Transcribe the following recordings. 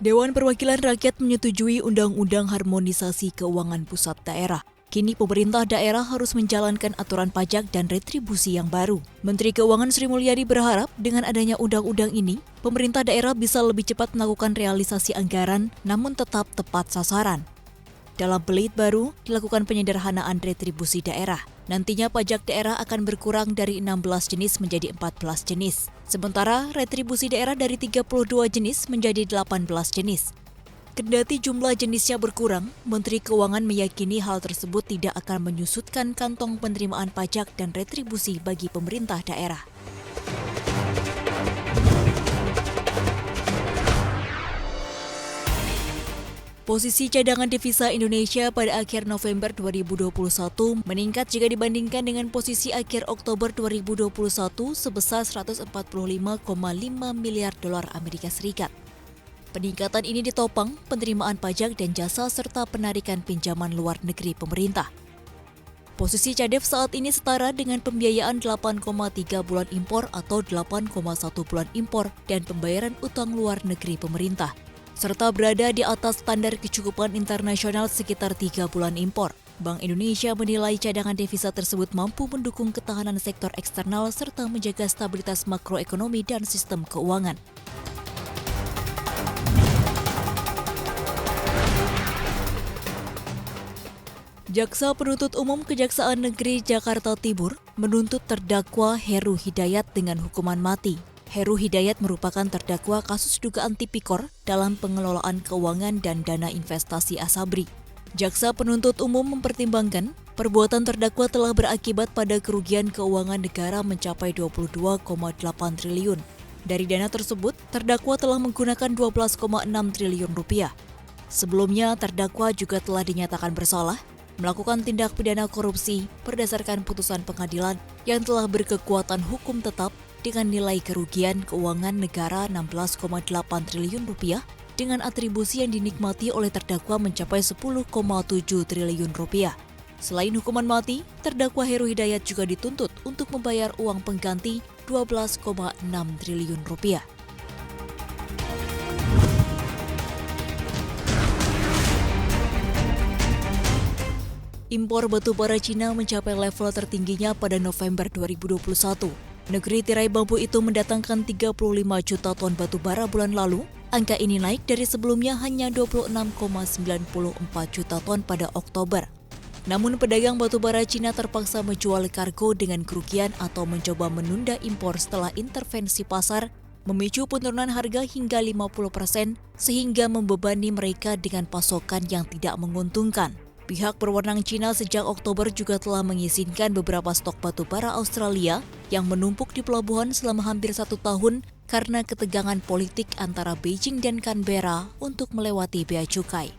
Dewan Perwakilan Rakyat menyetujui Undang-Undang Harmonisasi Keuangan Pusat Daerah. Kini pemerintah daerah harus menjalankan aturan pajak dan retribusi yang baru. Menteri Keuangan Sri Mulyani berharap dengan adanya undang-undang ini, pemerintah daerah bisa lebih cepat melakukan realisasi anggaran namun tetap tepat sasaran. Dalam Belit baru, dilakukan penyederhanaan retribusi daerah. Nantinya pajak daerah akan berkurang dari 16 jenis menjadi 14 jenis. Sementara retribusi daerah dari 32 jenis menjadi 18 jenis. Kendati jumlah jenisnya berkurang, Menteri Keuangan meyakini hal tersebut tidak akan menyusutkan kantong penerimaan pajak dan retribusi bagi pemerintah daerah. Posisi cadangan devisa Indonesia pada akhir November 2021 meningkat jika dibandingkan dengan posisi akhir Oktober 2021 sebesar 145,5 miliar dolar Amerika Serikat. Peningkatan ini ditopang penerimaan pajak dan jasa serta penarikan pinjaman luar negeri pemerintah. Posisi CADEV saat ini setara dengan pembiayaan 8,3 bulan impor atau 8,1 bulan impor dan pembayaran utang luar negeri pemerintah, serta berada di atas standar kecukupan internasional sekitar 3 bulan impor. Bank Indonesia menilai cadangan devisa tersebut mampu mendukung ketahanan sektor eksternal serta menjaga stabilitas makroekonomi dan sistem keuangan. Jaksa Penuntut Umum Kejaksaan Negeri Jakarta Timur menuntut terdakwa Heru Hidayat dengan hukuman mati. Heru Hidayat merupakan terdakwa kasus dugaan tipikor dalam pengelolaan keuangan dan dana investasi Asabri. Jaksa Penuntut Umum mempertimbangkan perbuatan terdakwa telah berakibat pada kerugian keuangan negara mencapai 22,8 triliun. Dari dana tersebut, terdakwa telah menggunakan 12,6 triliun rupiah. Sebelumnya, terdakwa juga telah dinyatakan bersalah melakukan tindak pidana korupsi berdasarkan putusan pengadilan yang telah berkekuatan hukum tetap dengan nilai kerugian keuangan negara 16,8 triliun rupiah dengan atribusi yang dinikmati oleh terdakwa mencapai 10,7 triliun rupiah. Selain hukuman mati, terdakwa Heru Hidayat juga dituntut untuk membayar uang pengganti 12,6 triliun rupiah. Impor batu bara Cina mencapai level tertingginya pada November 2021. Negeri tirai bambu itu mendatangkan 35 juta ton batu bara bulan lalu. Angka ini naik dari sebelumnya hanya 26,94 juta ton pada Oktober. Namun pedagang batu bara Cina terpaksa menjual kargo dengan kerugian atau mencoba menunda impor setelah intervensi pasar, memicu penurunan harga hingga 50% sehingga membebani mereka dengan pasokan yang tidak menguntungkan. Pihak berwenang Cina sejak Oktober juga telah mengizinkan beberapa stok batu bara Australia yang menumpuk di pelabuhan selama hampir 1 tahun karena ketegangan politik antara Beijing dan Canberra untuk melewati bea cukai.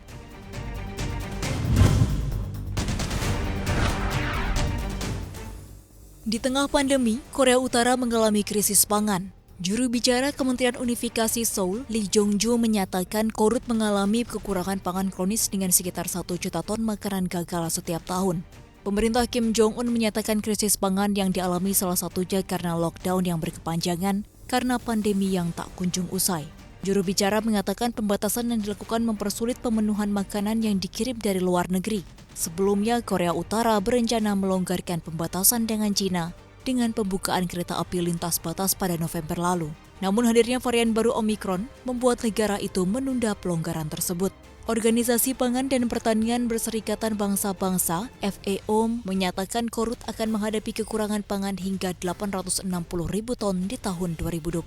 Di tengah pandemi, Korea Utara mengalami krisis pangan. Juru bicara Kementerian Unifikasi Seoul, Lee Jong-ju menyatakan Korut mengalami kekurangan pangan kronis dengan sekitar 1 juta ton makanan gagal setiap tahun. Pemerintah Kim Jong-un menyatakan krisis pangan yang dialami salah satunya karena lockdown yang berkepanjangan karena pandemi yang tak kunjung usai. Juru bicara mengatakan pembatasan yang dilakukan mempersulit pemenuhan makanan yang dikirim dari luar negeri. Sebelumnya, Korea Utara berencana melonggarkan pembatasan dengan Cina dengan pembukaan kereta api lintas batas pada November lalu. Namun hadirnya varian baru Omicron membuat negara itu menunda pelonggaran tersebut. Organisasi Pangan dan Pertanian Berserikatan Bangsa-Bangsa (FAO) menyatakan Korut akan menghadapi kekurangan pangan hingga 860.000 ton di tahun 2021.